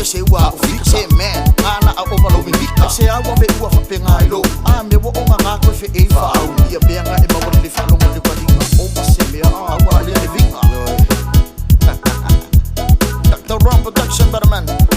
Say wa ufik say man ana a overloading big say I want be wa fa penga lo a me wo nga ga ko fe e fa au ya be nga e ba wo le fa lo mo le ba dinga o ma se me a wa le vinga Dr. Ron Production, brother man.